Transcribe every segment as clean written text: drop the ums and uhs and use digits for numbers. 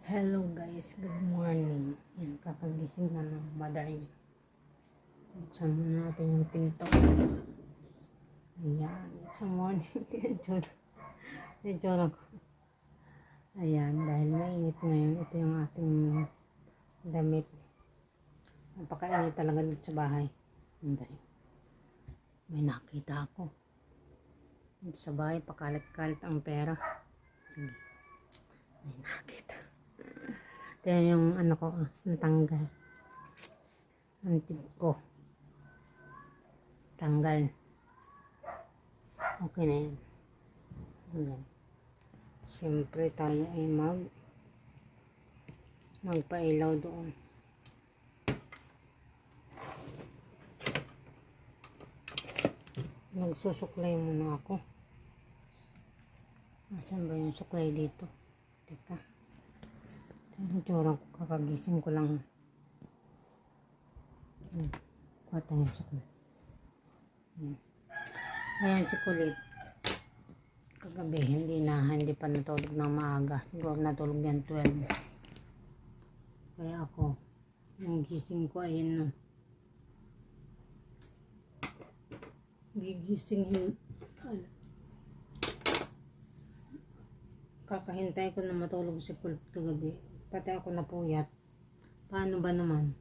Hello guys, good morning. Yan, kakagising na ng mother niya. Buksan muna natin yung pinto. Ayan, it's a morning. Itsura ko. Ayan, dahil mainit ngayon, ito yung ating damit. Napakainit talaga dito sa bahay. May nakita ako. Dito sa bahay, pakalit-kalit ang pera. Sige. May nakita. Ito yung ano ko, natanggal. Ang tip ko. Tanggal. Okay na yan. Ayan. Siyempre tayo ay magpailaw doon. Nagsusuklay muna ako. Asan ba yung suklay dito? Teka. Yung tsura ko, kakagising ko lang. Kuha tayo yung suklay. Ayan si Kulit. Kagabi, hindi pa natulog ng maaga. Siguro natulog yan 12. Kaya ako, yung gising ko ayun no. Gigising kakahintay ko na matulog si Kulit kagabi. Pati ako napuyat. Paano ba naman?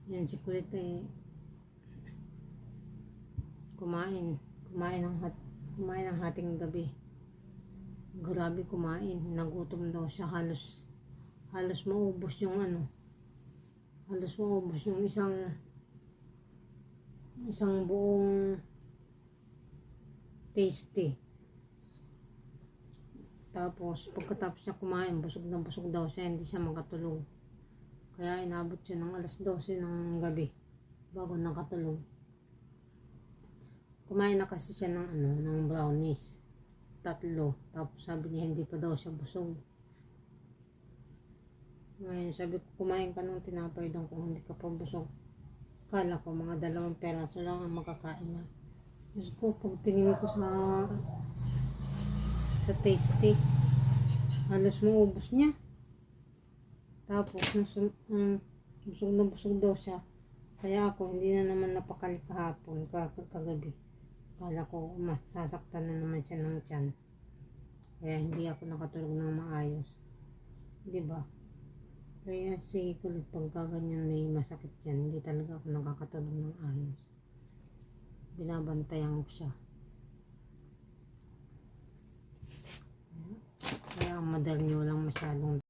Yan si Kulit eh kumain ng hating gabi. Grabe kumain. Nagutom daw siya. Halos maubos yung ano. Halos maubos yung isang buong tasty. Tapos pagkatapos niya kumain, busog na busog daw siya, hindi siya makatulog. Kaya inabot siya ng alas 12 ng gabi bago nakatulog. Kumain na kasi siya ng brownies. 3. Tapos sabi niya hindi pa daw siya busog. Ngayon sabi ko, kumain ka ng tinapay daw kung hindi ka pa busog. Kala ko mga 2 peraso lang ang makakain na. Diyos ko, pagtingin ko sa tasty, halos maubos niya. Tapos busog na busog daw siya. Kaya ako hindi na naman napakali kahapon kagabi. Kala ko masasaktan na naman siya ng tiyan. Kaya hindi ako nakatulog ng maayos. Diba? Kaya si Kulit pagka ganyan may masakit yan, hindi talaga ako nakakatulog ng ayos. Binabantayan ko siya. Kaya ang madal niyo lang masyadong